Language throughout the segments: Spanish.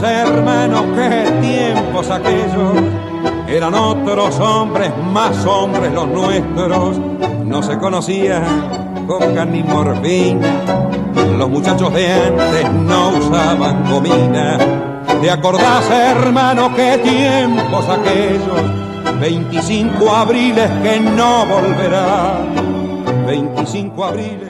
Hermano, qué tiempos aquellos, eran otros hombres, más hombres los nuestros, no se conocían coca ni morfina, los muchachos de antes no usaban gomina. ¿Te acordás, hermano, qué tiempos aquellos? 25 abriles que no volverán, 25 abriles.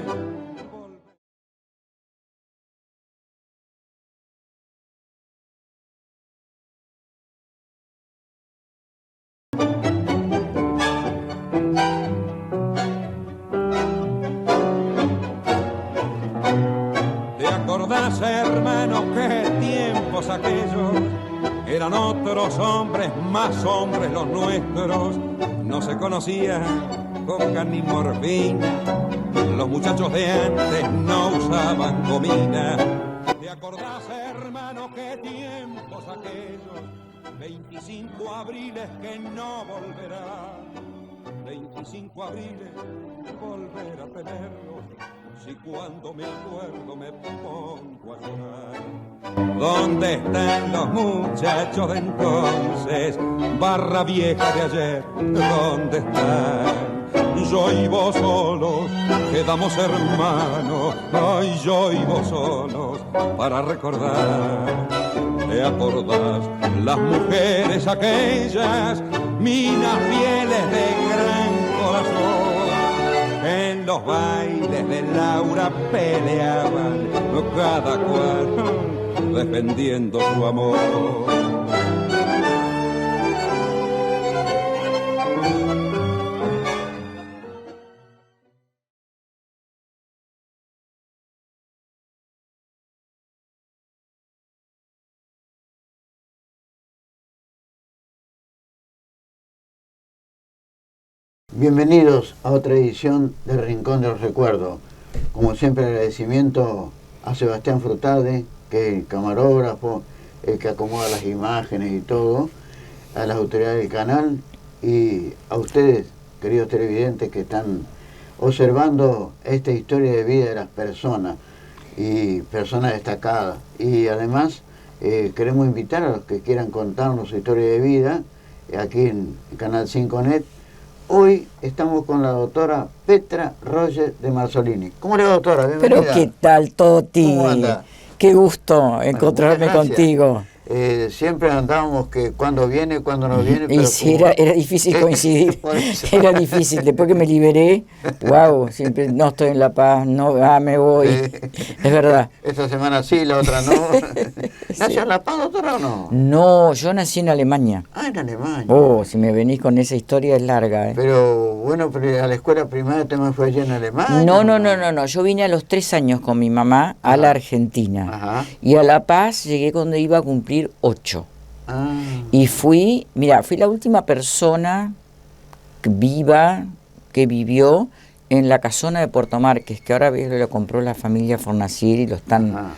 Hermano, qué tiempos aquellos, eran otros hombres, más hombres los nuestros, no se conocían coca ni morfina, los muchachos de antes no usaban gomina. ¿Te acordás, hermano, qué tiempos aquellos? 25 abriles que no volverán, 25 abriles volver a tenerlos. Si cuando me acuerdo me pongo a llorar. ¿Dónde están los muchachos de entonces? Barra vieja de ayer, ¿dónde están? Yo y vos solos, quedamos hermanos. Ay, yo y vos solos, para recordar. ¿Te acordás? Las mujeres aquellas, minas fieles de gran corazón. En los bailes de Laura peleaban, cada cual defendiendo su amor. Bienvenidos a otra edición del Rincón del Recuerdo. Como siempre, agradecimiento a Sebastián Frutade, que es el camarógrafo, el que acomoda las imágenes y todo, a las autoridades del canal y a ustedes, queridos televidentes, que están observando esta historia de vida de las personas y personas destacadas. Y además queremos invitar a los que quieran contarnos su historia de vida aquí en Canal 5net. Hoy estamos con la doctora Petra Roger de Marzolini. ¿Cómo le va, doctora? Bienvenida. Pero ¿qué tal, Toti? ¿Cómo anda? Qué gusto encontrarme contigo. Siempre andábamos que cuando viene, cuando no viene. Pero y sí, era difícil coincidir. Era difícil. Después que me liberé, wow, siempre no estoy en La Paz, no, me voy. Es verdad. Esta semana sí, la otra no. ¿Nació en La Paz, doctora, o no? No, yo nací en Alemania. Ah, en Alemania. Oh, si me venís con esa historia es larga. Pero bueno, a la escuela primaria también fue allí en Alemania. No. Yo vine a los 3 años con mi mamá a la Argentina. Ajá. Y a La Paz llegué cuando iba a cumplir 8. Y fui la última persona viva que vivió en la casona de Puerto Márquez, que ahora lo compró la familia Fornacieri y lo están,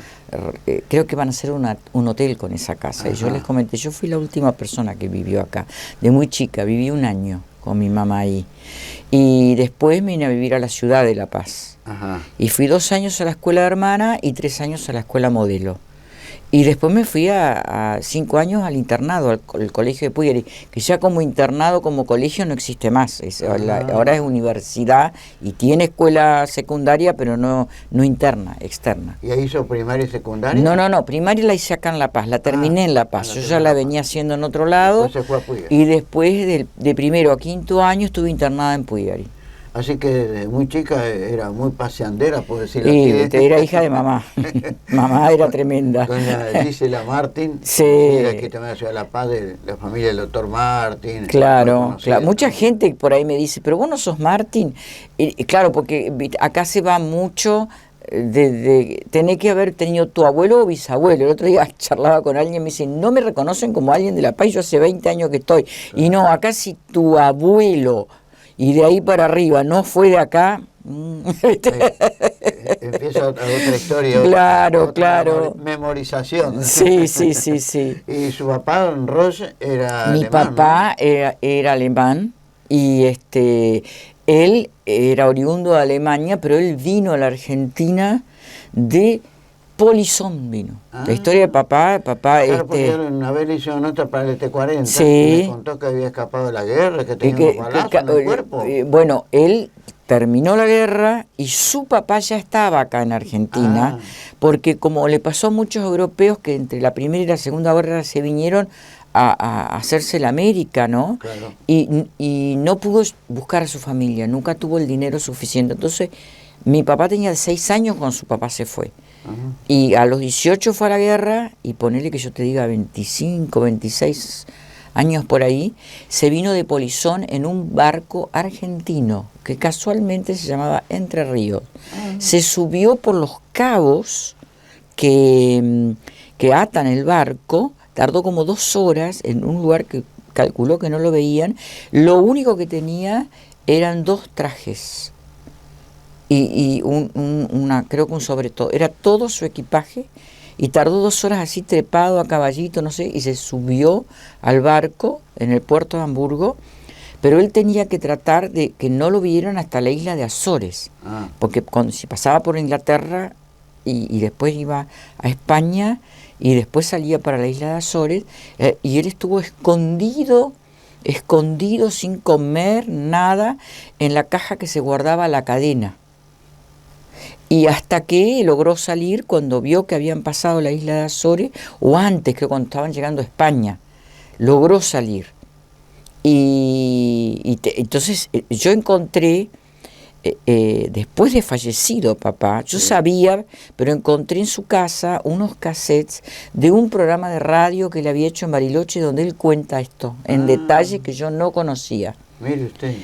creo que van a hacer un hotel con esa casa. Y yo les comenté, yo fui la última persona que vivió acá, de muy chica, viví 1 año con mi mamá ahí. Y después vine a vivir a la ciudad de La Paz. Y fui 2 años a la escuela de hermana y 3 años a la escuela modelo. Y después me fui a 5 años al internado, al colegio de Pugliari, que ya como internado, como colegio no existe más. Ahora es universidad y tiene escuela secundaria, pero no interna, externa. ¿Y ahí hizo primaria y secundaria? No, primaria la hice acá en La Paz, la terminé en La Paz. Yo ya la venía haciendo en otro lado. Después se fue a Pugliari. Y después de primero a quinto año estuve internada en Pugliari. Así que desde muy chica era muy paseandera, por decirlo así. Sí, era hija de mamá. Mamá era tremenda. Doña Gisela Martín. Sí. Era aquí también en la ciudad de La Paz, de la familia del doctor Martín. Claro. Mucha gente por ahí me dice, pero vos no sos Martín. Y claro, porque acá se va mucho tenés que haber tenido tu abuelo o bisabuelo. El otro día charlaba con alguien y me dice, no me reconocen como alguien de La Paz, yo hace 20 años que estoy. Y no, acá si tu abuelo y de ahí para arriba no fue de acá... Empieza otra historia. Claro. Memorización. Sí. ¿Y su papá, don Roger, era Mi alemán? papá, ¿no? era alemán y él era oriundo de Alemania, pero él vino a la Argentina de Polizón vino. La historia de papá... Claro, porque una vez le hizo nota para el T-40, sí, y me contó que había escapado de la guerra, que tenía unos balazos en el cuerpo. Bueno, él terminó la guerra y su papá ya estaba acá en Argentina, porque como le pasó a muchos europeos que entre la Primera y la Segunda Guerra se vinieron a hacerse la América, ¿no? Claro. Y no pudo buscar a su familia, nunca tuvo el dinero suficiente. Entonces, mi papá tenía 6 años cuando su papá se fue. Y a los 18 fue a la guerra, y ponele que yo te diga 25, 26 años por ahí, se vino de Polizón en un barco argentino, que casualmente se llamaba Entre Ríos. Se subió por los cabos que atan el barco, tardó como 2 horas en un lugar que calculó que no lo veían. Lo único que tenía eran 2 trajes y creo que un sobre todo, era todo su equipaje, y tardó 2 horas así trepado a caballito, no sé, y se subió al barco en el puerto de Hamburgo, pero él tenía que tratar de que no lo vieran hasta la isla de Azores, porque si pasaba por Inglaterra y después iba a España y después salía para la isla de Azores, y él estuvo escondido sin comer nada en la caja que se guardaba la cadena. Y hasta que logró salir cuando vio que habían pasado la isla de Azores, o antes, que cuando estaban llegando a España, logró salir. Entonces yo encontré, después de fallecido papá, yo sabía, pero encontré en su casa unos cassettes de un programa de radio que le había hecho en Bariloche, donde él cuenta esto, en detalle, que yo no conocía. Mire usted.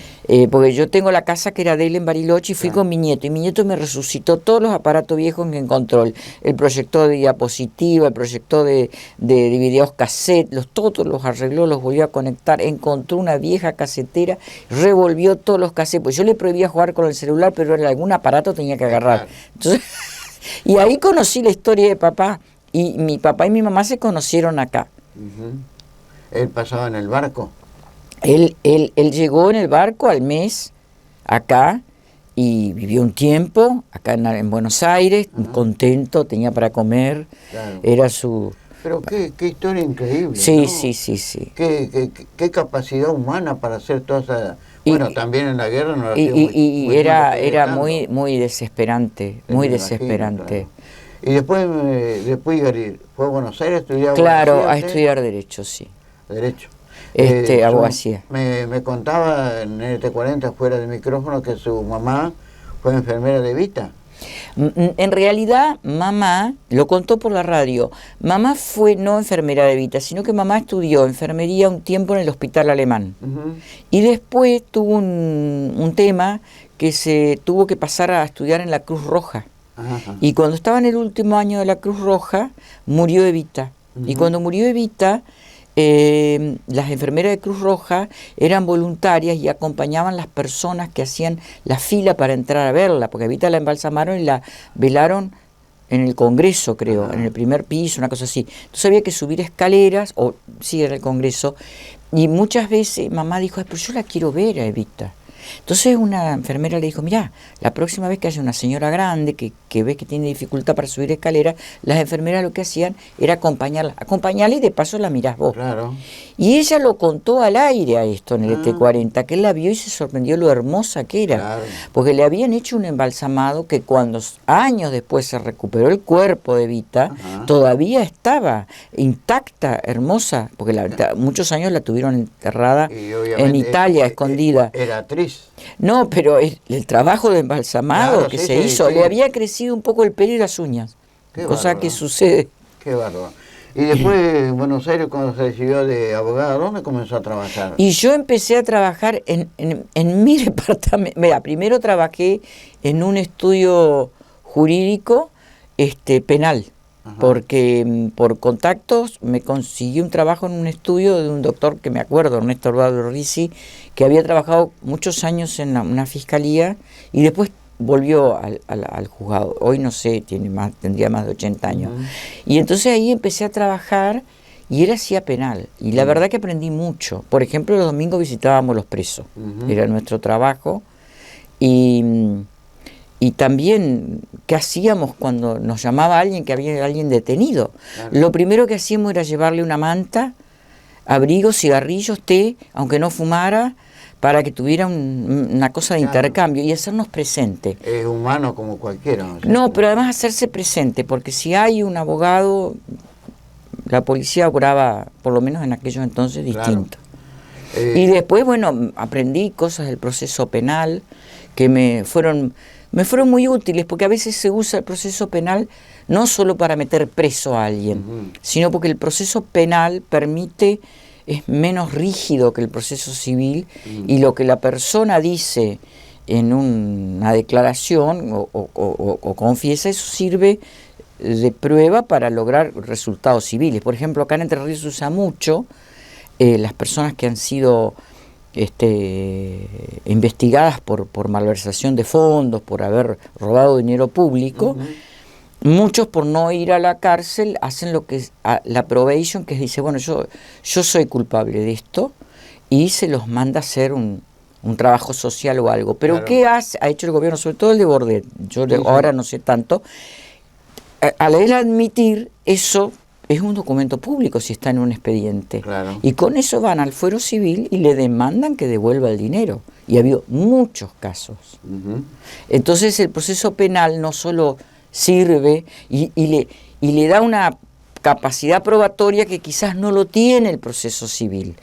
Porque yo tengo la casa que era de él en Bariloche y fui con mi nieto, y mi nieto me resucitó todos los aparatos viejos que encontró, el proyector de diapositiva, el proyector de videos cassette, todos los arregló, los volvió a conectar, encontró una vieja casetera, revolvió todos los cassettes, pues yo le prohibía jugar con el celular, pero en algún aparato tenía que agarrar. Entonces, y ahí conocí la historia de papá, y mi papá y mi mamá se conocieron acá. ¿Él pasaba en el barco? Él llegó en el barco al mes acá y vivió un tiempo acá en Buenos Aires, contento, tenía para comer, era su... Pero qué historia increíble, sí, ¿no? Sí. Qué capacidad humana para hacer toda esa... Bueno, también en la guerra no era muy desesperante, muy desesperante. Imagino, claro. Y después fue a Buenos Aires a estudiar a estudiar Derecho, sí. Derecho. Abogacía. Me contaba en el T40 fuera del micrófono que su mamá fue enfermera de Evita. En realidad, mamá, lo contó por la radio, mamá fue no enfermera de Evita, sino que mamá estudió enfermería un tiempo en el hospital alemán. Y después tuvo un tema que se tuvo que pasar a estudiar en la Cruz Roja. Y cuando estaba en el último año de la Cruz Roja, murió Evita. Y cuando murió Evita, las enfermeras de Cruz Roja eran voluntarias y acompañaban las personas que hacían la fila para entrar a verla, porque Evita la embalsamaron y la velaron en el Congreso, creo, en el primer piso, una cosa así. Entonces había que subir escaleras, o sí, era el Congreso, y muchas veces mamá dijo, pero yo la quiero ver a Evita. Entonces una enfermera le dijo, mirá, la próxima vez que haya una señora grande que ves que tiene dificultad para subir escaleras, las enfermeras lo que hacían era acompañarla y de paso la mirás vos. Claro. Y ella lo contó al aire a esto en el T40, que él la vio y se sorprendió lo hermosa que era, porque le habían hecho un embalsamado que cuando años después se recuperó el cuerpo de Evita, todavía estaba intacta, hermosa, porque muchos años la tuvieron enterrada en Italia, escondida. Era actriz. No, pero el trabajo de embalsamado que se hizo, le había crecido un poco el pelo y las uñas, cosa que sucede. Qué bárbaro. Y después en Buenos Aires, cuando se recibió de abogada, ¿dónde comenzó a trabajar? Y yo empecé a trabajar en mi departamento. Mira, primero trabajé en un estudio jurídico penal. Porque por contactos me consiguió un trabajo en un estudio de un doctor que me acuerdo, Ernesto Eduardo Risi, que había trabajado muchos años en una fiscalía y después volvió al juzgado. Hoy no sé, tendría más de 80 años. Y entonces ahí empecé a trabajar y él hacía penal. Y la verdad que aprendí mucho. Por ejemplo, los domingos visitábamos los presos. Era nuestro trabajo. Y también, ¿qué hacíamos cuando nos llamaba alguien que había alguien detenido? Claro. Lo primero que hacíamos era llevarle una manta, abrigo, cigarrillos, té, aunque no fumara, para que tuviera una cosa de intercambio y hacernos presente. Es humano como cualquiera. No, pero además hacerse presente, porque si hay un abogado, la policía obraba, por lo menos en aquellos entonces, distinto. Y después, bueno, aprendí cosas del proceso penal que me fueron muy útiles, porque a veces se usa el proceso penal no solo para meter preso a alguien, sino porque el proceso penal es menos rígido que el proceso civil, y lo que la persona dice en una declaración o confiesa, eso sirve de prueba para lograr resultados civiles. Por ejemplo, acá en Entre Ríos se usa mucho las personas que han sido investigadas por malversación de fondos, por haber robado dinero público. Muchos, por no ir a la cárcel, hacen lo que es la probation, que dice, bueno, yo soy culpable de esto, y se los manda a hacer un trabajo social o algo. Pero ¿qué ha hecho el gobierno? Sobre todo el de Bordet, ahora no sé tanto. Al él admitir eso, es un documento público si está en un expediente. Y con eso van al fuero civil y le demandan que devuelva el dinero. Y ha habido muchos casos. Entonces el proceso penal no solo sirve y le da una capacidad probatoria que quizás no lo tiene el proceso civil.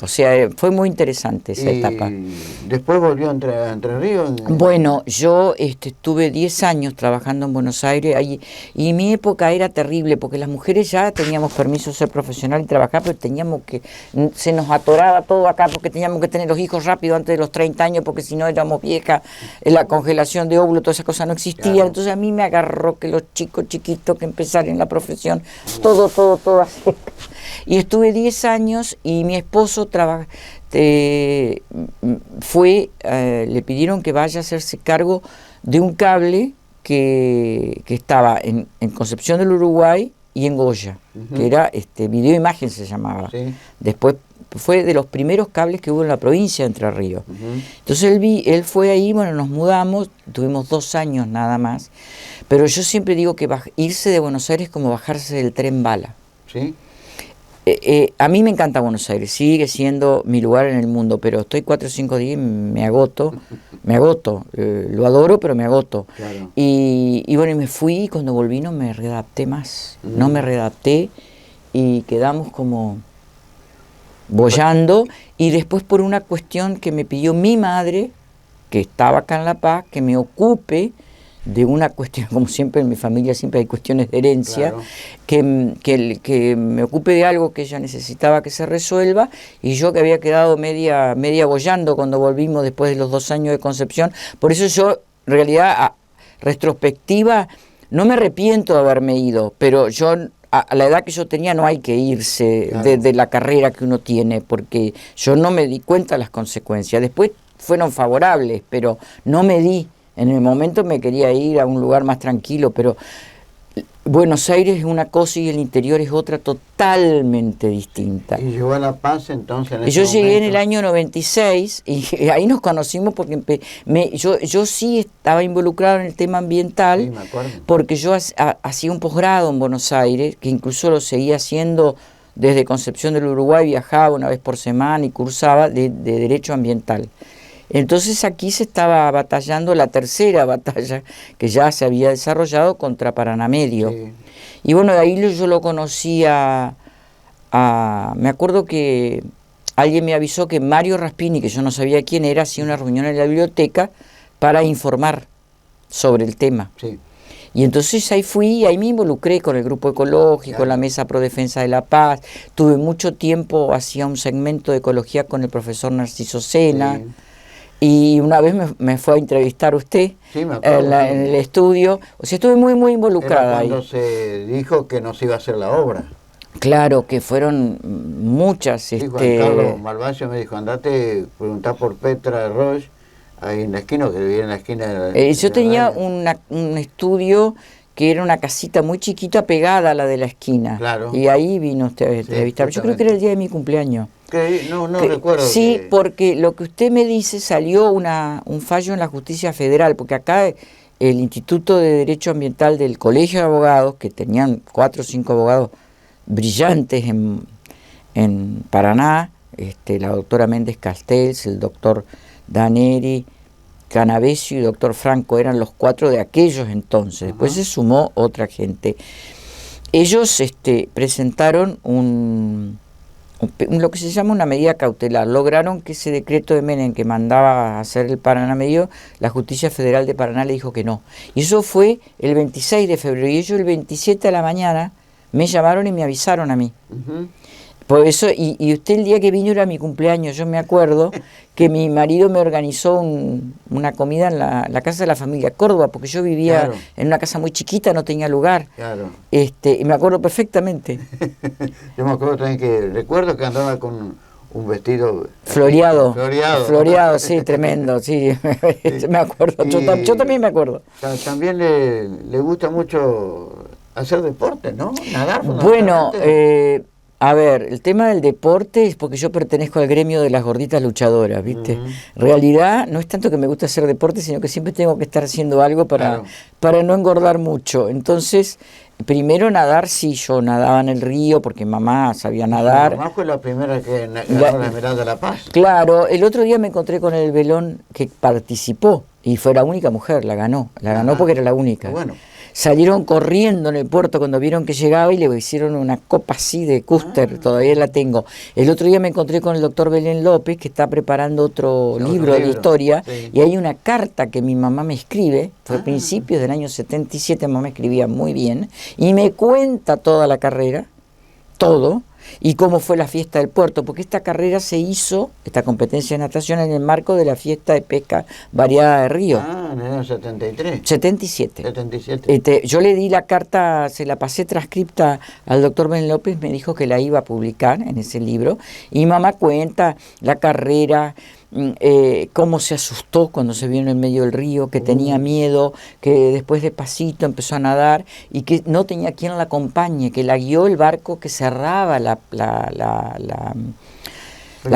O sea, fue muy interesante esa etapa. ¿Después volvió a Entre Ríos? Bueno, yo estuve 10 años trabajando en Buenos Aires y mi época era terrible porque las mujeres ya teníamos permiso de ser profesional y trabajar, pero se nos atoraba todo acá porque teníamos que tener los hijos rápido antes de los 30 años porque si no éramos viejas, la congelación de óvulos, todas esas cosas no existían. Entonces a mí me agarró que los chicos chiquitos que empezaron en la profesión, todo así. Y estuve 10 años y mi esposo le pidieron que vaya a hacerse cargo de un cable que estaba en Concepción del Uruguay y en Goya, que era Video Imagen se llamaba. Después fue de los primeros cables que hubo en la provincia de Entre Ríos. Entonces él fue ahí, bueno, nos mudamos, tuvimos 2 años nada más, pero yo siempre digo que irse de Buenos Aires es como bajarse del tren bala. A mí me encanta Buenos Aires, sigue siendo mi lugar en el mundo, pero estoy 4 o 5 días y me agoto, lo adoro, pero me agoto. Y bueno, y me fui, y cuando volví no me readapté más, no me readapté y quedamos como boyando, y después por una cuestión que me pidió mi madre, que estaba acá en La Paz, que me ocupe de una cuestión, como siempre en mi familia siempre hay cuestiones de herencia, que me ocupe de algo que ella necesitaba que se resuelva, y yo que había quedado media boyando cuando volvimos después de los 2 años de Concepción. Por eso yo, en realidad, retrospectiva, no me arrepiento de haberme ido, pero yo a la edad que yo tenía no hay que irse de la carrera que uno tiene, porque yo no me di cuenta de las consecuencias. Después fueron favorables, pero no me di. En el momento me quería ir a un lugar más tranquilo, pero Buenos Aires es una cosa y el interior es otra totalmente distinta. ¿Y llegó a La Paz entonces? Yo llegué en el año 96 y ahí nos conocimos porque yo sí estaba involucrado en el tema ambiental, porque yo hacía un posgrado en Buenos Aires, que incluso lo seguía haciendo desde Concepción del Uruguay, viajaba una vez por semana y cursaba de Derecho Ambiental. Entonces aquí se estaba batallando la tercera batalla que ya se había desarrollado contra Paranamedio. Y bueno, de ahí yo lo conocía me acuerdo que alguien me avisó que Mario Raspini, que yo no sabía quién era, hacía una reunión en la biblioteca para informar sobre el tema. Y entonces ahí fui y ahí me involucré con el grupo ecológico, la Mesa Pro Defensa de la Paz. Tuve mucho tiempo, hacía un segmento de ecología con el profesor Narciso Sena. Y una vez me fue a entrevistar usted en el estudio. O sea, estuve muy, muy involucrada ahí. Cuando se dijo que no se iba a hacer la obra. Claro, que fueron muchas. Sí, Juan Carlos Malvacio me dijo, andate, preguntá por Petra Roche, ahí en la esquina, que vivía en la esquina. Yo tenía un estudio que era una casita muy chiquita pegada a la de la esquina. Claro. Y ahí vino usted a entrevistar. Yo creo que era el día de mi cumpleaños. No recuerdo. Sí, porque lo que usted me dice salió un fallo en la Justicia Federal, porque acá el Instituto de Derecho Ambiental del Colegio de Abogados, que tenían 4 o 5 abogados brillantes en Paraná, la doctora Méndez Castells, el doctor Daneri, Canavesio y doctor Franco, eran los 4 de aquellos entonces. Después se sumó otra gente. Ellos presentaron lo que se llama una medida cautelar. Lograron que ese decreto de Menem que mandaba a hacer el Paraná Medio, la Justicia Federal de Paraná le dijo que no. Y eso fue el 26 de febrero. Y ellos el 27 de la mañana me llamaron y me avisaron a mí. Por eso, y usted el día que vino era mi cumpleaños. Yo me acuerdo que mi marido me organizó una comida en la casa de la familia Córdoba, porque yo vivía en una casa muy chiquita, no tenía lugar. Y me acuerdo perfectamente. Yo me acuerdo también recuerdo que andaba con un vestido floreado, sí, tremendo, sí, me acuerdo. Yo también me acuerdo. También le gusta mucho hacer deporte, ¿no? Nadar. Bueno, a ver, el tema del deporte es porque yo pertenezco al gremio de las gorditas luchadoras, ¿viste? En realidad no es tanto que me gusta hacer deporte, sino que siempre tengo que estar haciendo algo para no engordar mucho. Entonces, primero nadar, sí, yo nadaba en el río porque mamá sabía nadar. Mamá fue la primera que ganó la Esmeralda de La Paz. Claro, el otro día me encontré con el velón que participó y fue la única mujer, la ganó porque era la única. Bueno. Salieron corriendo en el puerto cuando vieron que llegaba y le hicieron una copa así de cúster, todavía la tengo. El otro día me encontré con el doctor Belén López, que está preparando otro libro de historia, y hay una carta que mi mamá me escribe, fue a principios del año 77, mamá escribía muy bien, y me cuenta toda la carrera, todo, y cómo fue la fiesta del puerto, porque esta carrera se hizo, esta competencia de natación, en el marco de la fiesta de pesca variada de río. En el año 73. 77. Yo le di la carta, se la pasé transcripta al doctor Ben López, me dijo que la iba a publicar en ese libro, y mamá cuenta la carrera, cómo se asustó cuando se vio en el medio del río, que tenía miedo, que después despacito empezó a nadar y que no tenía quien la acompañe, que la guió el barco que cerraba la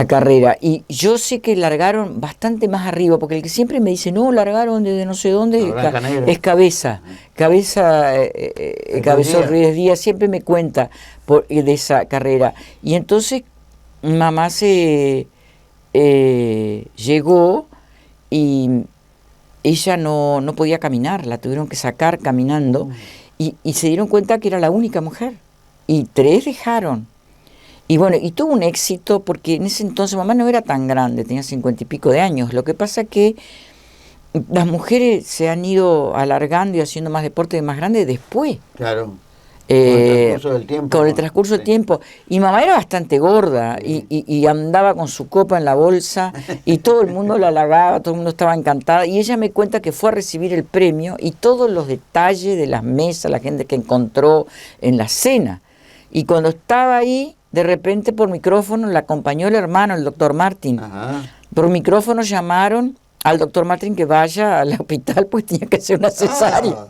carrera. Y yo sé que largaron bastante más arriba, porque el que siempre me dice, no, largaron desde no sé dónde, es Cabeza Ruiz Díaz, siempre me cuenta de esa carrera. Y entonces mamá llegó y ella no podía caminar, la tuvieron que sacar caminando y se dieron cuenta que era la única mujer y 3 dejaron. Y bueno, y tuvo un éxito porque en ese entonces mamá no era tan grande, tenía 50 y pico de años. Lo que pasa es que las mujeres se han ido alargando y haciendo más deporte más grande después. Claro. Con el transcurso del tiempo. Con el transcurso del tiempo. Y mamá era bastante gorda y andaba con su copa en la bolsa y todo el mundo la halagaba, todo el mundo estaba encantada. Y ella me cuenta que fue a recibir el premio y todos los detalles de las mesas, la gente que encontró en la cena. Y cuando estaba ahí, de repente por micrófono la acompañó el hermano, el doctor Martín. Por micrófono llamaron al doctor Martín que vaya al hospital, pues tenía que hacer una cesárea.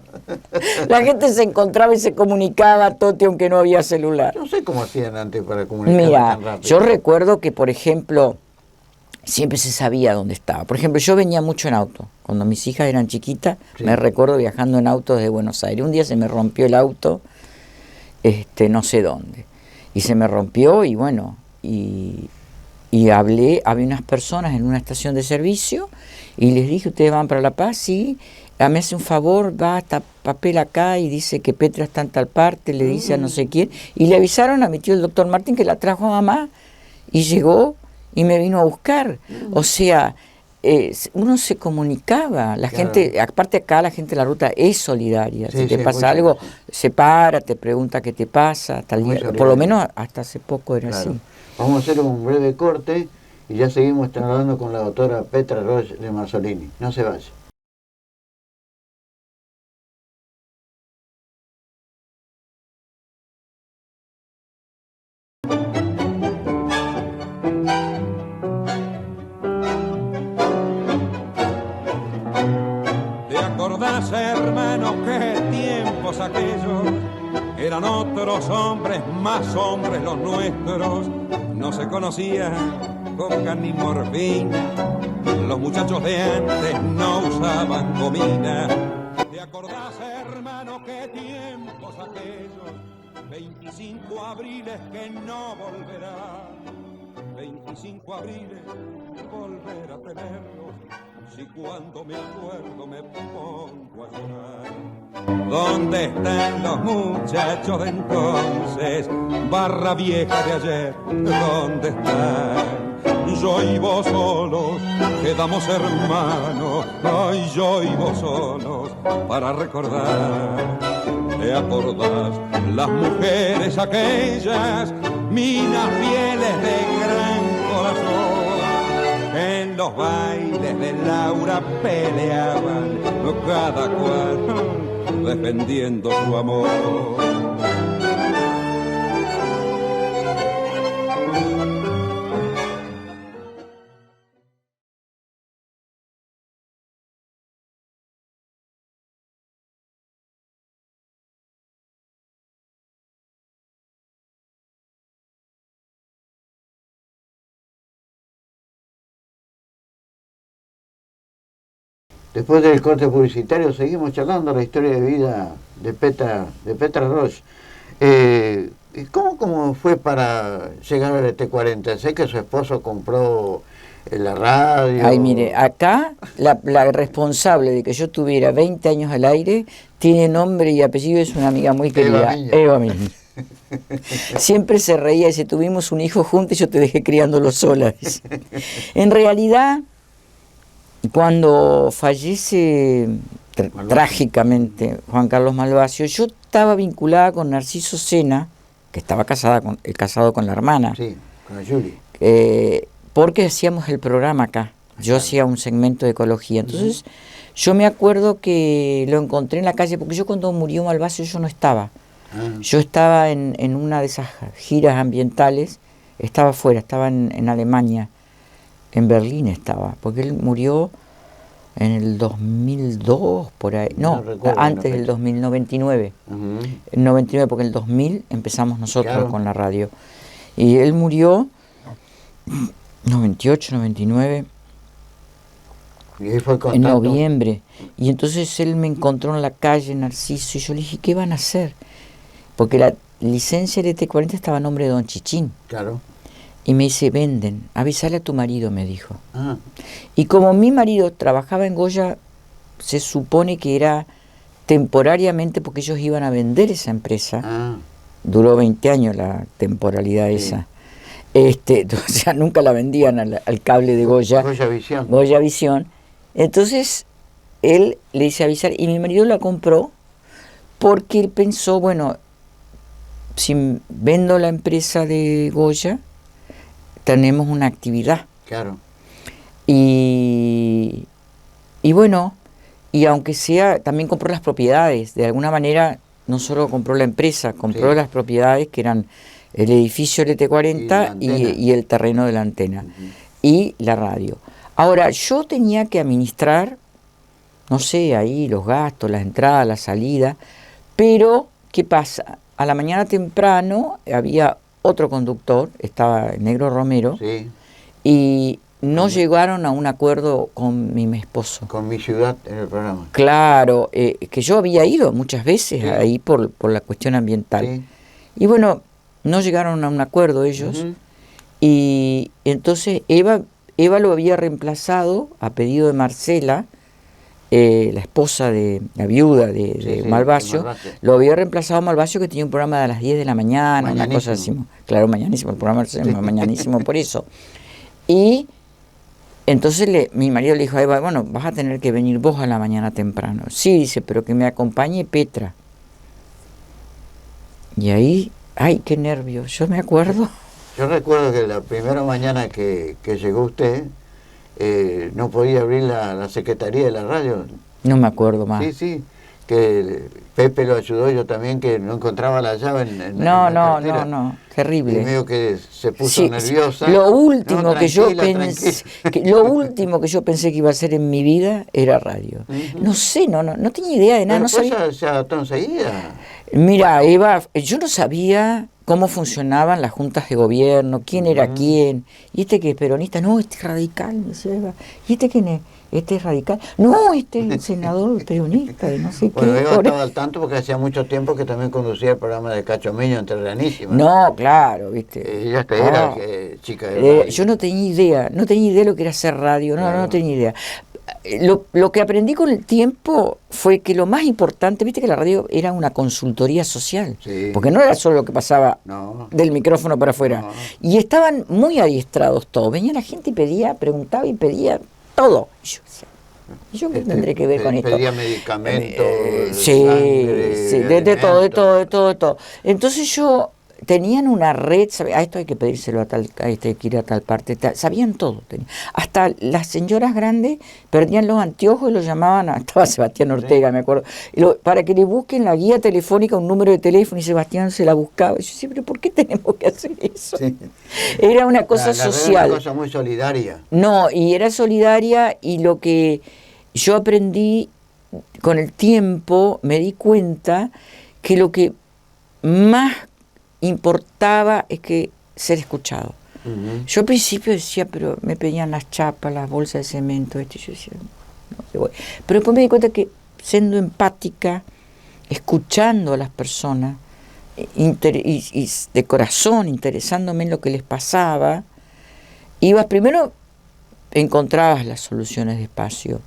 La gente se encontraba y se comunicaba, Toti, aunque no había celular. No sé cómo hacían antes para comunicar tan rápido. Yo recuerdo que, por ejemplo, siempre se sabía dónde estaba. Por ejemplo, yo venía mucho en auto. Cuando mis hijas eran chiquitas, me recuerdo viajando en auto desde Buenos Aires. Un día se me rompió el auto, no sé dónde. Y se me rompió y bueno, y hablé, había unas personas en una estación de servicio y les dije, ¿ustedes van para La Paz? Sí, me hace un favor, va hasta papel acá y dice que Petra está en tal parte, le dice a no sé quién, y le avisaron a mi tío el doctor Martín que la trajo a mamá y llegó y me vino a buscar. O sea, uno se comunicaba, la gente, aparte acá la gente de la ruta es solidaria, si te pasa algo, se para, te pregunta qué te pasa, por lo menos hasta hace poco era así. Vamos a hacer un breve corte y ya seguimos hablando con la doctora Petra Roche de Marzolini. No se vaya. ¿Te acordás, hermano, qué tiempos aquellos? Eran otros hombres, más hombres los nuestros. No se conocían coca ni morfina. Los muchachos de antes no usaban gomina. ¿Te acordás, hermano, qué tiempos aquellos? 25 abriles que no volverán. 25 abriles volver a tenerlos. Si cuando me acuerdo me pongo a llorar. ¿Dónde están los muchachos de entonces? Barra vieja de ayer, ¿dónde están? Yo y vos solos, quedamos hermanos. Ay, yo y vos solos, para recordar. ¿Te acordás? Las mujeres aquellas, minas fieles de gran corazón. En los bailes de Laura peleaban, cada cual defendiendo su amor. Después del corte publicitario seguimos charlando la historia de vida de Petra Roche. ¿Cómo fue para llegar al T40? Sé que su esposo compró la radio. Ay, mire, acá la responsable de que yo tuviera 20 años al aire tiene nombre y apellido, es una amiga muy querida, Eva Miña. Siempre se reía y dice, tuvimos un hijo juntos y yo te dejé criándolo sola. En realidad, cuando fallece trágicamente Juan Carlos Malvasio, yo estaba vinculada con Narciso Sena, que estaba casado con la hermana. Sí, con la Yuli. Porque hacíamos el programa acá. Yo hacía un segmento de ecología. Entonces, yo me acuerdo que lo encontré en la calle, porque yo cuando murió Malvasio yo no estaba. Yo estaba en una de esas giras ambientales, estaba afuera, estaba en Alemania. En Berlín estaba, porque él murió en el 2002, por ahí. No, antes del 2099. El 99, porque en el 2000 empezamos nosotros con la radio. Y él murió 98, 99, y ahí fue en noviembre. Y entonces él me encontró en la calle, Narciso, y yo le dije, ¿qué van a hacer? Porque la licencia de T40 estaba a nombre de don Chichín. Claro. Y me dice, venden, avísale a tu marido, me dijo. Y como mi marido trabajaba en Goya, se supone que era temporariamente porque ellos iban a vender esa empresa. Duró 20 años la temporalidad esa. O sea, nunca la vendían al cable de Goya. Goya Visión. Entonces, él le dice avisar, y mi marido la compró porque él pensó, bueno, si vendo la empresa de Goya, tenemos una actividad. Claro. Y bueno, y aunque sea, también compró las propiedades. De alguna manera, no solo compró la empresa, compró las propiedades que eran el edificio LT40 y el terreno de la antena. Y la radio. Ahora, yo tenía que administrar, no sé, ahí los gastos, las entradas, la salida, pero, ¿qué pasa? A la mañana temprano había otro conductor, estaba el Negro Romero, y no llegaron a un acuerdo con mi esposo. Con Mi Ciudad en el programa. Claro, que yo había ido muchas veces ahí por la cuestión ambiental. Y bueno, no llegaron a un acuerdo ellos, y entonces Eva lo había reemplazado a pedido de Marcela, la esposa de la viuda de Malvasio, lo había reemplazado a Malvasio, que tenía un programa de las 10 de la mañana, una cosa así. Claro, mañanísimo, el programa se llama mañanísimo por eso. Y entonces mi marido le dijo a Eva, bueno, vas a tener que venir vos a la mañana temprano. Sí, dice, pero que me acompañe Petra. Y ahí, ay, qué nervios, yo me acuerdo. Yo recuerdo que la primera mañana que llegó usted, no podía abrir la secretaría de la radio. No me acuerdo más. Sí, que Pepe lo ayudó, yo también, que no encontraba la llave en No, terrible. Y medio que se puso nerviosa. Lo último que yo pensé que iba a hacer en mi vida era radio. No sé, no tenía idea de nada. No sabía. Se adaptó enseguida. Mira, Eva, yo no sabía cómo funcionaban las juntas de gobierno, quién era quién, y este que es peronista, no, este es radical, me decía Eva, y este quién es, este es radical, no, este es un senador peronista, de no sé qué. Bueno, Eva estaba al tanto porque hacía mucho tiempo que también conducía el programa de Cacho Miño Entrerranísima. No, claro, viste. Ella era chica de radio. Yo no tenía idea lo que era hacer radio, no tenía idea. Lo que aprendí con el tiempo fue que lo más importante, viste que la radio era una consultoría social, porque no era solo lo que pasaba del micrófono para afuera, y estaban muy adiestrados todos, venía la gente y preguntaba y pedía todo. Y yo qué tendré que ver con esto. Pedía medicamentos, sangre, de todo. Entonces tenían una red, esto hay que pedírselo a este hay que ir a tal parte, sabían todo. Hasta las señoras grandes perdían los anteojos y los llamaban, estaba Sebastián Ortega, me acuerdo, para que le busquen la guía telefónica, un número de teléfono, y Sebastián se la buscaba. Y yo siempre, ¿por qué tenemos que hacer eso? Sí. Era una cosa social. Era una cosa muy solidaria. No, y era solidaria, y lo que yo aprendí con el tiempo, me di cuenta que lo que más importaba es que ser escuchado. Yo al principio decía, pero me pedían las chapas, las bolsas de cemento, y yo decía, no voy. Pero después me di cuenta que siendo empática, escuchando a las personas y de corazón, interesándome en lo que les pasaba, encontrabas las soluciones despacio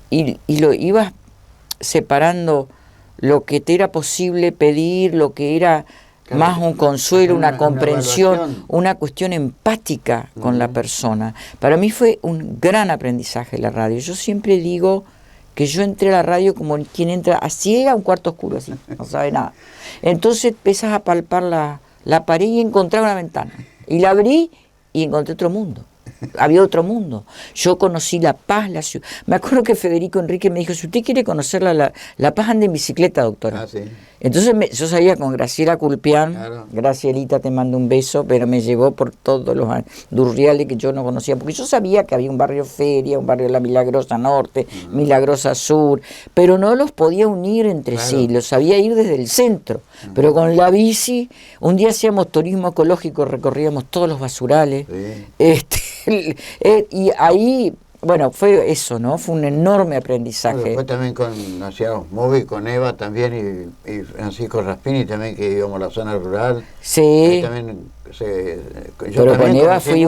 y lo ibas separando lo que te era posible pedir, lo que era más un consuelo, una comprensión, una cuestión empática con la persona. Para mí fue un gran aprendizaje la radio. Yo siempre digo que yo entré a la radio como quien entra a ciega a un cuarto oscuro, así, no sabe nada. Entonces empiezas a palpar la pared y encontré una ventana. Y la abrí y encontré otro mundo. Había otro mundo. Yo conocí La Paz, la ciudad. Me acuerdo que Federico Enrique me dijo, si usted quiere conocer La Paz, ande en bicicleta, doctora. Sí. Entonces yo salía con Graciela Culpián, claro. Gracielita, te mando un beso, pero me llevó por todos los Durriales que yo no conocía, porque yo sabía que había un barrio Feria, un barrio La Milagrosa Norte, Milagrosa Sur, pero no los podía unir entre sí, los sabía ir desde el centro, pero con la bici, un día hacíamos turismo ecológico, recorríamos todos los basurales, y ahí, bueno, fue eso, ¿no? Fue un enorme aprendizaje. Después también hacíamos móvil con Eva también y Francisco Raspini también, que íbamos a la zona rural. Sí. También pero con Eva fui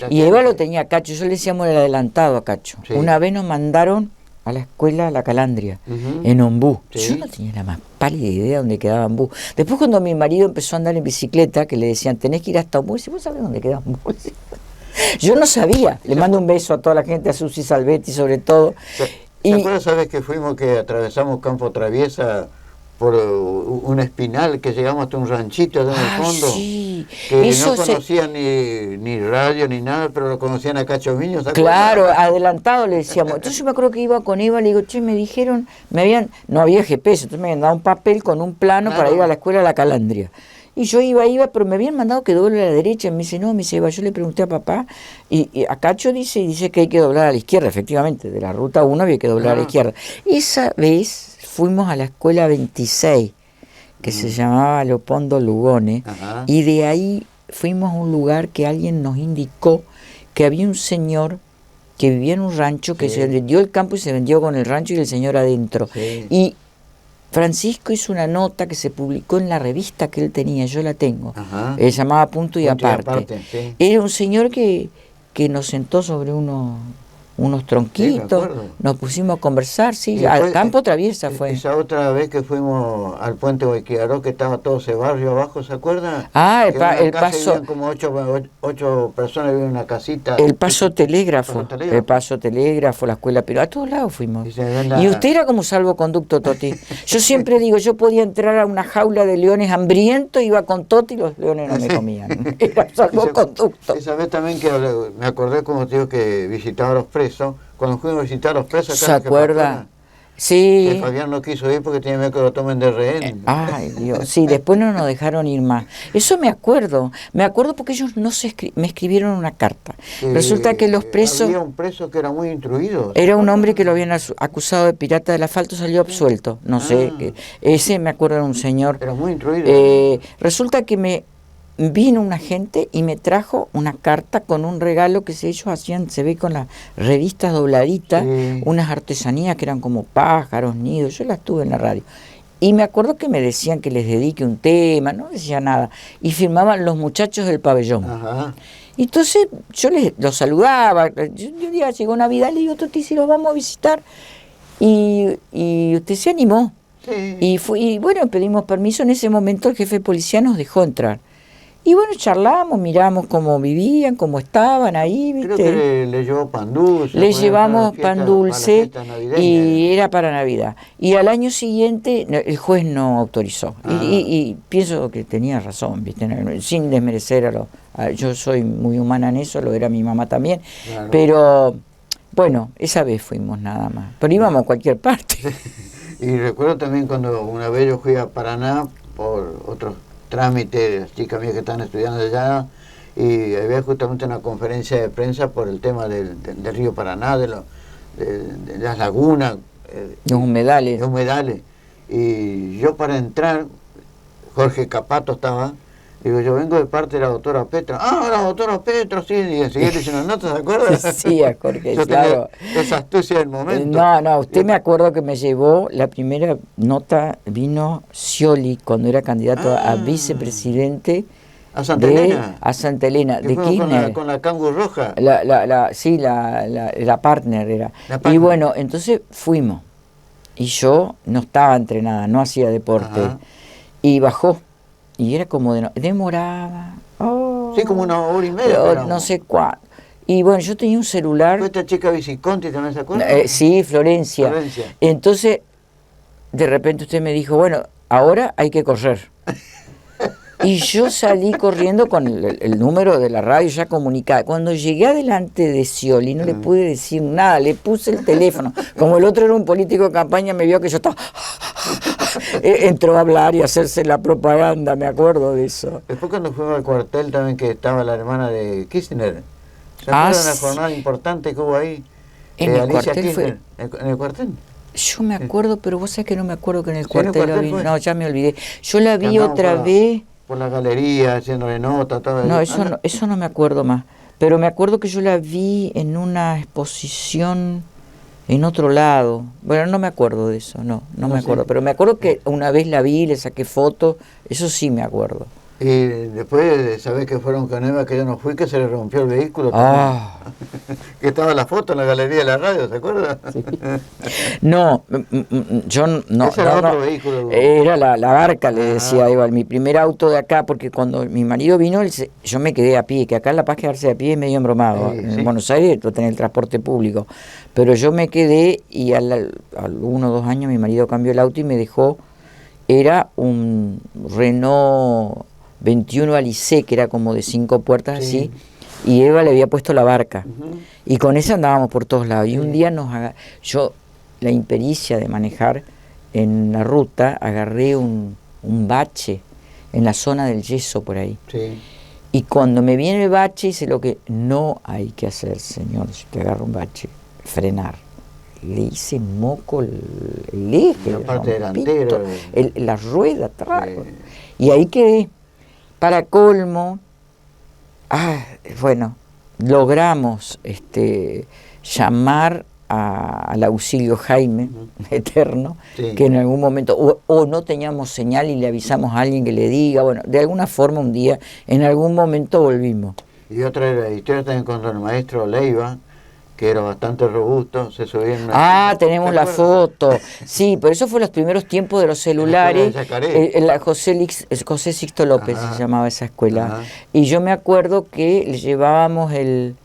y Eva lo tenía a Cacho, yo le decíamos el adelantado a Cacho. Sí. Una vez nos mandaron a la escuela La Calandria, en Ombú. Sí. Yo no tenía la más pálida idea de dónde quedaba Ombú. Después cuando mi marido empezó a andar en bicicleta, que le decían, tenés que ir hasta Ombú, y dice, ¿vos sabés dónde queda Ombú? Yo no sabía. Le mando un beso a toda la gente, a Susi Salvetti sobre todo. ¿Te acuerdas, sabes, que fuimos, que atravesamos Campo Traviesa por un espinal, que llegamos hasta un ranchito allá en el fondo? Sí. Que eso no conocían ni radio ni nada, pero lo conocían a Cacho Miño. Claro, adelantado le decíamos. Entonces yo me acuerdo que iba con Eva, le digo, che, me dijeron, no había GPS, entonces me habían dado un papel con un plano para ir a la escuela de La Calandria. Y yo iba, pero me habían mandado que doble a la derecha. Y me dice, no, me dice, Eva, yo le pregunté a papá, y a Cacho dice que hay que doblar a la izquierda, efectivamente, de la ruta 1 había que doblar a la izquierda. Esa vez fuimos a la escuela 26, que se llamaba Leopoldo Lugones, y de ahí fuimos a un lugar que alguien nos indicó que había un señor que vivía en un rancho, que se vendió el campo y se vendió con el rancho y el señor adentro. Sí. Y Francisco hizo una nota que se publicó en la revista que él tenía, yo la tengo, se llamaba Punto y Aparte. Sí. Era un señor que nos sentó sobre unos unos tronquitos, nos pusimos a conversar, sí, al Campo Traviesa fue. Esa otra vez que fuimos al puente Guayquiaró, que estaba todo ese barrio abajo, ¿se acuerda? Ah, el paso... Como ocho personas vivían en una casita. El Paso Telégrafo, la escuela, pero a todos lados fuimos. Y usted era como salvoconducto, Toti. Yo siempre digo, yo podía entrar a una jaula de leones hambrientos, iba con Toti y los leones no me comían. Era salvoconducto. Esa vez también que me acordé, como te digo, que visitaba a los presos. Cuando fuimos a visitar a los presos acá, ¿se acuerda? Sí. Que Fabián no quiso ir porque tenía miedo que lo tomen de rehén. Ay, Dios. Sí, después no nos dejaron ir más. Eso me acuerdo porque ellos me escribieron una carta. Resulta que los presos... Había un preso que era muy instruido. Era un hombre que lo habían acusado de pirata del asfalto, salió absuelto. No sé, ese me acuerdo era un señor... Era muy instruido. Resulta que vino una gente y me trajo una carta con un regalo que ellos hacían, se ve con las revistas dobladitas, unas artesanías que eran como pájaros, nidos, yo las tuve en la radio. Y me acuerdo que me decían que les dedique un tema, no decía nada, y firmaban Los Muchachos del Pabellón. Ajá. Y entonces yo los saludaba, un día llegó Navidad, le digo, Toti, si los vamos a visitar, y usted se animó. Sí. Y bueno, pedimos permiso, en ese momento el jefe de policía nos dejó entrar. Y bueno, charlamos, miramos cómo vivían, cómo estaban ahí, ¿viste? Creo que le llevó pan dulce. Le llevamos pan dulce y era para Navidad. Y al año siguiente el juez no autorizó. Y pienso que tenía razón, ¿viste? Sin desmerecer yo soy muy humana en eso, lo era mi mamá también. Claro. Pero bueno, esa vez fuimos nada más. Pero íbamos a cualquier parte. Y recuerdo también cuando una vez yo fui a Paraná por otros trámite, las chicas mías que están estudiando allá, y había justamente una conferencia de prensa por el tema del río Paraná, de las lagunas, los humedales. Y yo para entrar, Jorge Capato estaba, digo, yo vengo de parte de la doctora Petra. Ah, la doctora Petra, sí, y enseguida le hicieron notas, ¿se acuerda? Sí, a Jorge, yo claro. Esa astucia del momento. No, usted me acuerdo que me llevó, la primera nota vino Scioli, cuando era candidato a vicepresidente. ¿A Santa Elena? A Santa Elena, de Kirchner. Con la Kangu roja. Sí, la partner era. Y bueno, entonces fuimos. Y yo no estaba entrenada, no hacía deporte. Ajá. Y bajó. Y era como demoraba. Sí, como una hora y media. No sé cuánto. Y bueno, yo tenía un celular. ¿Fue esta chica Viciconti también se acuerda? Sí, Florencia. Entonces, de repente usted me dijo, bueno, ahora hay que correr. Y yo salí corriendo con el número de la radio ya comunicada. Cuando llegué adelante de Scioli no le pude decir nada, le puse el teléfono. Como el otro era un político de campaña, me vio que yo estaba... Entró a hablar y a hacerse la propaganda, me acuerdo de eso. Después cuando fuimos al cuartel también, que estaba la hermana de Kirchner. ¿Se acuerdan de una jornada importante que hubo ahí? ¿En el cuartel fue? ¿En el cuartel? Yo me acuerdo, pero vos sabés que no me acuerdo que en el cuartel la vi. No, ya me olvidé. Yo la vi otra vez... Por la galería, haciéndole nota, todo. No, eso no me acuerdo más. Pero me acuerdo que yo la vi en una exposición en otro lado. Bueno, no me acuerdo de eso, no me acuerdo. Pero me acuerdo que una vez la vi, le saqué fotos, eso sí me acuerdo. Y después, ¿sabés que fueron con Eva que yo no fui, que se le rompió el vehículo? Que estaba la foto en la galería de la radio, ¿se acuerda? Sí. No, yo no. Ese era otro vehículo. Era la barca, le decía igual, mi primer auto de acá, porque cuando mi marido vino, yo me quedé a pie, que acá en La Paz quedarse a pie es medio embromado. En Buenos Aires tú tenés el transporte público. Pero yo me quedé y al 1 o 2 años mi marido cambió el auto y me dejó, era un Renault 21 Alice, que era como de 5 puertas así, y Eva le había puesto la barca, y con esa andábamos por todos lados, y un día yo, la impericia de manejar en la ruta, agarré un bache en la zona del Yeso por ahí, y cuando me viene el bache, hice lo que no hay que hacer, señor, si te agarra un bache, frenar. Le hice moco el eje, la parte delantera, la rueda atrás, y ahí quedé. Para colmo, bueno, logramos llamar al auxilio Jaime Eterno, que en algún momento, o no teníamos señal y le avisamos a alguien que le diga, bueno, de alguna forma un día, en algún momento volvimos. Y otra historia también con el maestro Leiva, que era bastante robusto, se subía en una... tenemos la foto. Sí, pero eso fue los primeros tiempos de los celulares. José Sixto López se llamaba esa escuela. Y yo me acuerdo que le llevábamos el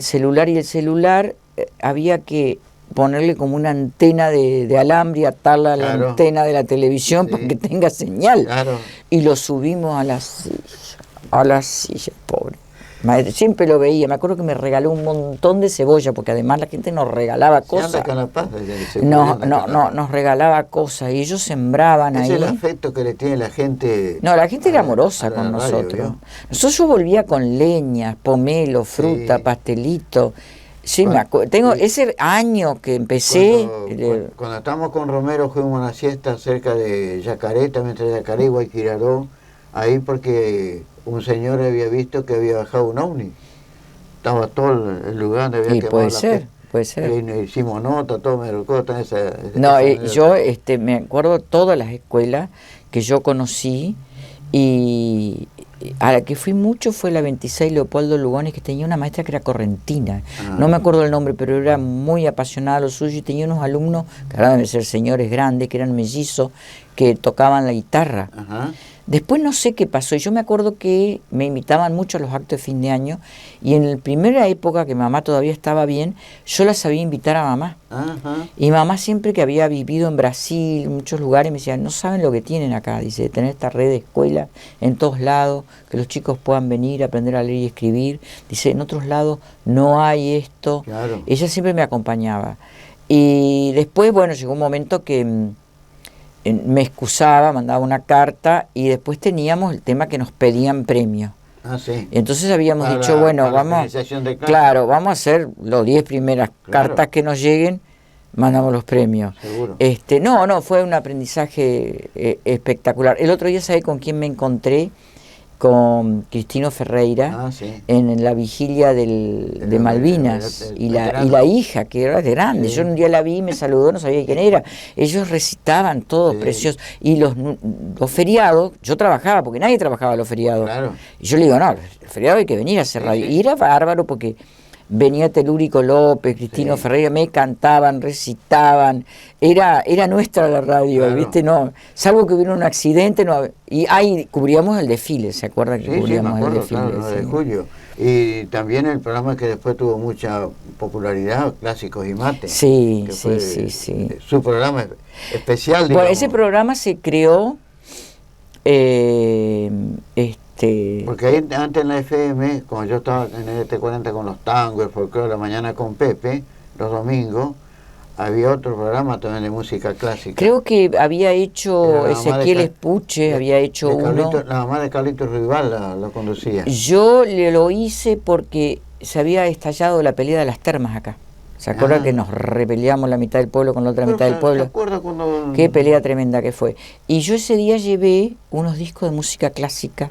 celular, y el celular había que ponerle como una antena de alambre y atarla a la antena de la televisión para que tenga señal. Y lo subimos a la silla, pobre. Siempre lo veía, me acuerdo que me regaló un montón de cebolla, porque además la gente nos regalaba cosas. Nos regalaba cosas y ellos sembraban ahí. Es el afecto que le tiene la gente. No, la gente era amorosa con nosotros. Nosotros yo volvía con leñas, pomelo, fruta, pastelito. Sí, me acuerdo. Tengo ese año que empecé. Cuando estábamos con Romero, fuimos a una siesta cerca de Yacaré, también entre Yacaré y Guayquiraró, ahí porque un señor había visto que había bajado un ovni. Estaba todo el lugar donde había quemado puede ser. Y hicimos nota, todo Merocota, yo me acuerdo todas las escuelas que yo conocí, y a la que fui mucho fue la 26 Leopoldo Lugones, que tenía una maestra que era correntina. No me acuerdo el nombre, pero era muy apasionada a lo suyo, y tenía unos alumnos, que ahora deben ser señores grandes, que eran mellizos, que tocaban la guitarra. Después no sé qué pasó, y yo me acuerdo que me invitaban mucho a los actos de fin de año, y en la primera época que mamá todavía estaba bien, yo la sabía invitar a mamá. Y mamá, siempre que había vivido en Brasil, en muchos lugares, me decía, no saben lo que tienen acá, dice, de tener esta red de escuelas en todos lados, que los chicos puedan venir a aprender a leer y escribir. Dice, en otros lados no hay esto. Ella siempre me acompañaba. Y después, bueno, llegó un momento que me excusaba, mandaba una carta, y después teníamos el tema que nos pedían premios. Entonces habíamos dicho, bueno, vamos a hacer los 10 primeras cartas que nos lleguen, mandamos los premios. No, fue un aprendizaje espectacular. El otro día, ¿sabés con quién me encontré? Con Cristino Ferreira en la vigilia de Malvinas, y la hija, que era grande. Yo un día la vi, me saludó, no sabía quién era. Ellos recitaban todos preciosos, y los feriados, yo trabajaba, porque nadie trabajaba los feriados, y yo le digo, no, el feriado hay que venir a hacer radio, y era bárbaro porque venía Telúrico López, Cristino Ferreira, me cantaban, recitaban, era nuestra la radio, ¿viste? No, salvo que hubiera un accidente, y ahí cubríamos el desfile, ¿se acuerdan que cubríamos el desfile? De julio. Y también el programa que después tuvo mucha popularidad, Clásicos y Mate. Sí. Su programa especial, digamos. Bueno, ese programa se creó porque ahí antes en la FM, como yo estaba en el ET40 con los tangos, el folclore, la mañana con Pepe, los domingos, había otro programa también de música clásica. Creo que había hecho Ezequiel Espuche, había hecho uno. La mamá de Carlitos Rival lo conducía. Yo lo hice porque se había estallado la pelea de las termas acá. ¿Se acuerda que nos repeleamos la mitad del pueblo con la otra mitad del pueblo? Qué pelea tremenda que fue. Y yo ese día llevé unos discos de música clásica,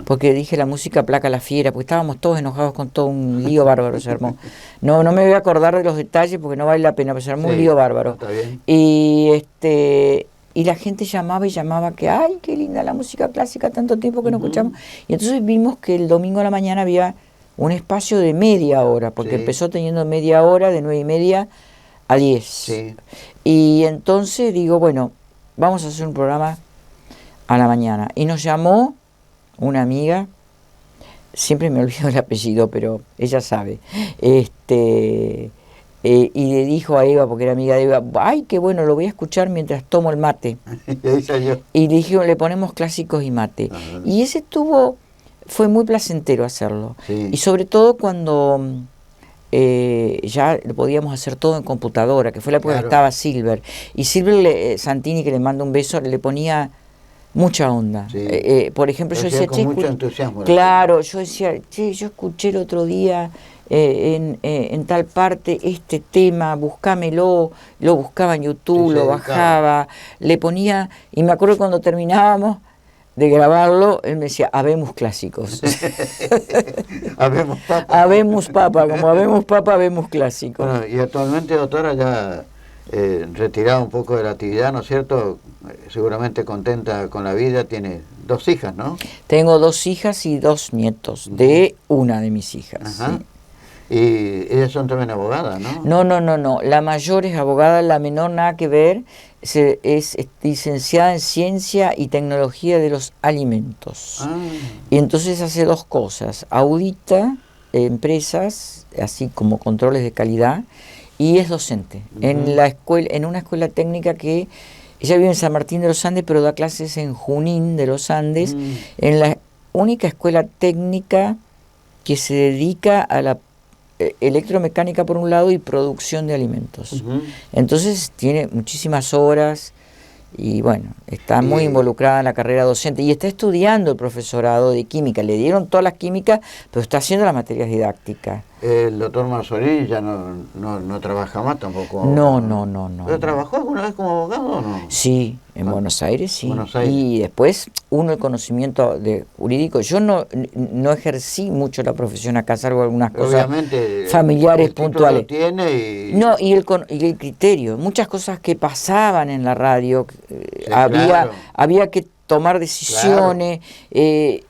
porque dije, la música aplaca la fiera, porque estábamos todos enojados con todo un lío bárbaro, se armó. No me voy a acordar de los detalles porque no vale la pena, pero se armó un lío bárbaro. Está bien. Y la gente llamaba que, ay, qué linda la música clásica, tanto tiempo que no escuchamos. Y entonces vimos que el domingo a la mañana había un espacio de media hora, porque empezó teniendo media hora, de 9:30 a 10. Y entonces digo, bueno, vamos a hacer un programa a la mañana. Y nos llamó una amiga, siempre me olvido el apellido, pero ella sabe, y le dijo a Eva, porque era amiga de Eva, ay, qué bueno, lo voy a escuchar mientras tomo el mate. Y le dije, le ponemos Clásicos y Mate. Y ese fue muy placentero hacerlo. Y sobre todo cuando ya lo podíamos hacer todo en computadora, que fue la época que estaba Silver. Y Silver Santini, que le mando un beso, le ponía mucha onda. Por ejemplo, yo decía, con mucho entusiasmo. Claro, yo decía, yo escuché el otro día en tal parte este tema, buscámelo, lo buscaba en YouTube, lo bajaba, le ponía, y me acuerdo cuando terminábamos de grabarlo, él me decía, habemos clásicos. Habemos papa. Habemos papa, como habemos papa, habemos clásicos. Bueno, y actualmente, doctora, ya retirada un poco de la actividad, ¿no es cierto? Seguramente contenta con la vida, tiene 2 hijas, ¿no? Tengo 2 hijas y 2 nietos, de una de mis hijas. Sí. Y ellas son también abogadas, ¿no? No. La mayor es abogada, la menor nada que ver. Es licenciada en Ciencia y Tecnología de los Alimentos. Y entonces hace dos cosas. Audita empresas, así como controles de calidad, y es docente en la escuela, en una escuela técnica que ella vive en San Martín de los Andes, pero da clases en Junín de los Andes, en la única escuela técnica que se dedica a la electromecánica por un lado y producción de alimentos. Entonces tiene muchísimas horas y bueno, está muy involucrada en la carrera docente y está estudiando el profesorado de química. Le dieron todas las químicas, pero está haciendo las materias didácticas. El doctor Marzolini ya no trabaja más tampoco. No. ¿Pero trabajó alguna vez como abogado o no? Sí, en Buenos Aires sí. Y después el conocimiento jurídico. Yo no ejercí mucho la profesión acá, salvo algunas cosas familiares puntuales. No, y el criterio. Muchas cosas que pasaban en la radio, había que tomar decisiones, qué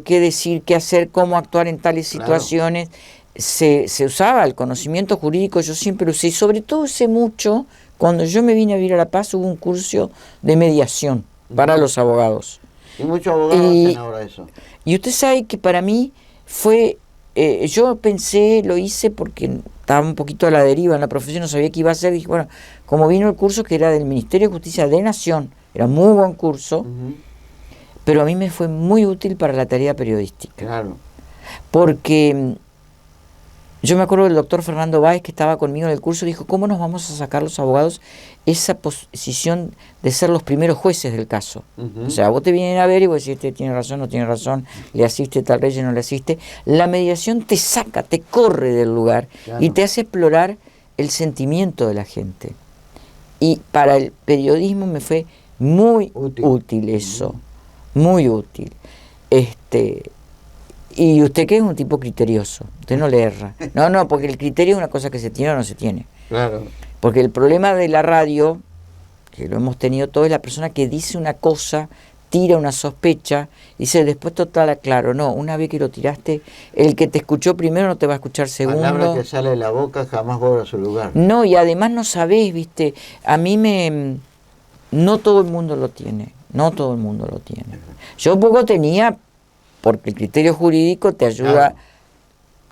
decir, qué hacer, cómo actuar en tales situaciones. Se usaba el conocimiento jurídico, yo siempre lo usé, y sobre todo usé mucho, cuando yo me vine a vivir a La Paz, hubo un curso de mediación para los abogados. Y muchos abogados hacen ahora eso. Y usted sabe que para mí fue, yo pensé, lo hice porque estaba un poquito a la deriva en la profesión, no sabía qué iba a hacer, dije, bueno, como vino el curso que era del Ministerio de Justicia de Nación, era muy buen curso, pero a mí me fue muy útil para la tarea periodística. Claro. Porque yo me acuerdo del doctor Fernando Báez, que estaba conmigo en el curso, dijo, ¿cómo nos vamos a sacar los abogados esa posición de ser los primeros jueces del caso? O sea, vos te vienen a ver y vos decís, este tiene razón, no tiene razón, le asiste tal rey, no le asiste. La mediación te saca, te corre del lugar y te hace explorar el sentimiento de la gente. Y para el periodismo me fue muy útil eso, muy útil. Y usted que es un tipo criterioso, usted no le erra. No, porque el criterio es una cosa que se tiene o no se tiene. Claro. Porque el problema de la radio, que lo hemos tenido todos, es la persona que dice una cosa, tira una sospecha, dice después total, claro, no, una vez que lo tiraste, el que te escuchó primero no te va a escuchar segundo. Palabra que sale de la boca jamás vuelve a su lugar. No, y además no sabés, viste, no todo el mundo lo tiene, Yo un poco tenía, porque el criterio jurídico te ayuda,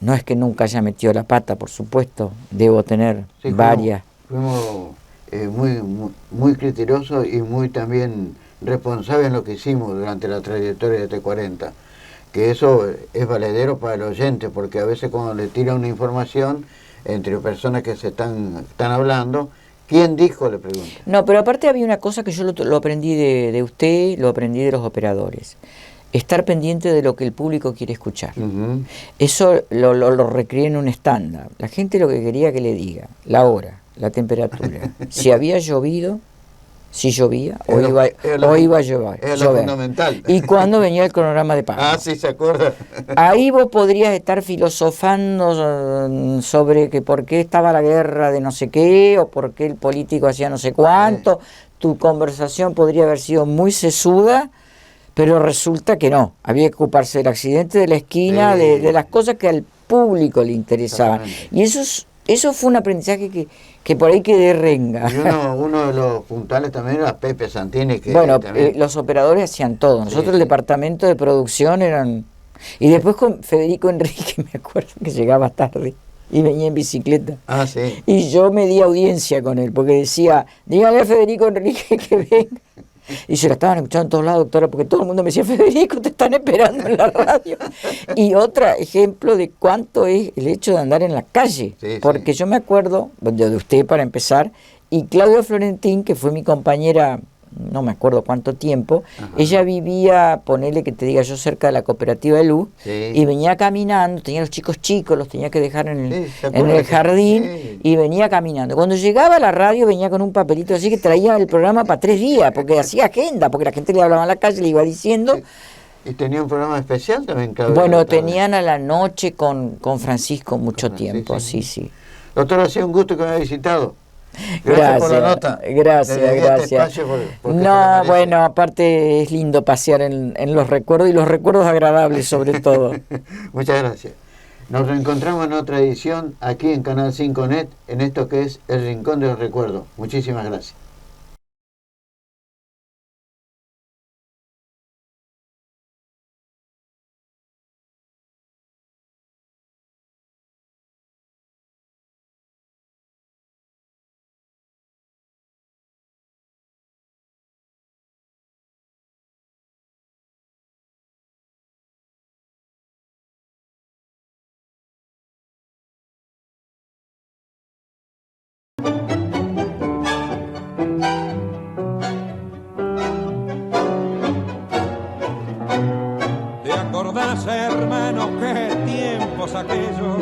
no es que nunca haya metido la pata, por supuesto, debo tener varias. Fuimos muy criteriosos y muy también responsables en lo que hicimos durante la trayectoria de T40, que eso es valedero para el oyente, porque a veces cuando le tira una información entre personas que se están hablando, ¿quién dijo? Le pregunta. No, pero aparte había una cosa que yo lo aprendí de usted, lo aprendí de los operadores. Estar pendiente de lo que el público quiere escuchar. Eso lo recrié en un estándar. La gente lo que quería que le diga, la hora, la temperatura, si había llovido, si llovía o iba a llover. Es lo fundamental. Y cuándo venía el cronograma de pago. Sí, se acuerda. Ahí vos podrías estar filosofando sobre que por qué estaba la guerra de no sé qué, o por qué el político hacía no sé cuánto. Tu conversación podría haber sido muy sesuda, pero resulta que no, había que ocuparse del accidente de la esquina, de las cosas que al público le interesaban. Y eso fue un aprendizaje que por ahí quedé renga. Y uno de los puntales también era Pepe Santini. Los operadores hacían todo. Nosotros el departamento de producción eran... Y después con Federico Enrique, me acuerdo que llegaba tarde y venía en bicicleta. Y yo me di audiencia con él, porque decía, dígale a Federico Enrique que venga. Y se la estaban escuchando en todos lados, doctora, porque todo el mundo me decía, Federico, te están esperando en la radio. Y otro ejemplo de cuánto es el hecho de andar en la calle. Porque yo me acuerdo, de usted para empezar, y Claudia Florentín, que fue mi compañera, no me acuerdo cuánto tiempo, ella vivía, ponele que te diga yo, cerca de la cooperativa de luz, y venía caminando, tenía los chicos, los tenía que dejar en el jardín, y venía caminando. Cuando llegaba a la radio venía con un papelito así que traía el programa para 3 días, porque hacía agenda, porque la gente le hablaba en la calle, le iba diciendo. ¿Y tenía un programa especial también, Claudia? Bueno, tenían a la noche con Francisco mucho tiempo, sí. Doctor, ha sido un gusto que me haya visitado. Gracias por la nota. Gracias. No, bueno, aparte es lindo pasear en los recuerdos y los recuerdos agradables sobre todo. Muchas gracias. Nos reencontramos en otra edición aquí en Canal 5 Net, en esto que es El Rincón de los Recuerdos. Muchísimas gracias. ¿Te acordás, hermano, qué tiempos aquellos?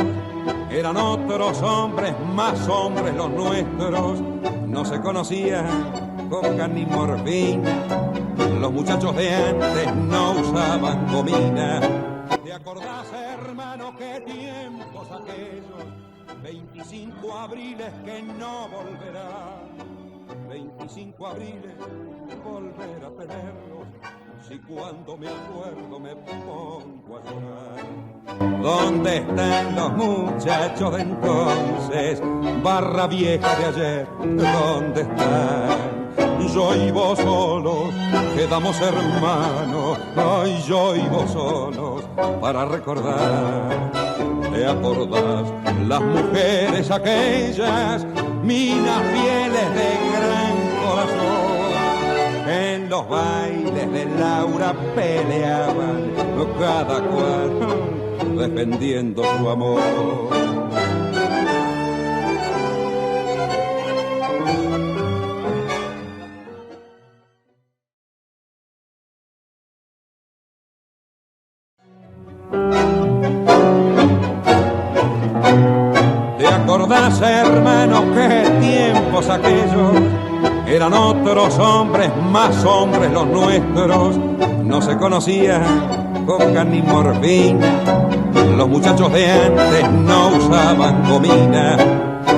Eran otros hombres, más hombres los nuestros. No se conocían coca ni morfina. Los muchachos de antes no usaban gomina. ¿Te acordás, hermano, qué tiempos aquellos? 25 abriles que no volverán. 25 abriles, volver a tenerlos. Si cuando me acuerdo me pongo a llorar. ¿Dónde están los muchachos de entonces? Barra vieja de ayer, ¿dónde están? Yo y vos solos, quedamos hermanos. Ay, yo y vos solos, para recordar. ¿Te acordás? Las mujeres aquellas, minas fieles de gran corazón. En los bailes de Laura peleaban, cada cual defendiendo su amor. ¿Te acordás, hermano, qué tiempos aquellos? Eran otros hombres, más hombres los nuestros. No se conocían coca ni morfina. Los muchachos de antes no usaban gomina.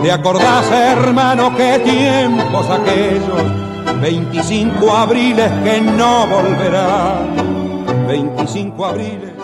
¿Te acordás, hermano, qué tiempos aquellos? 25 abriles que no volverán. 25 abriles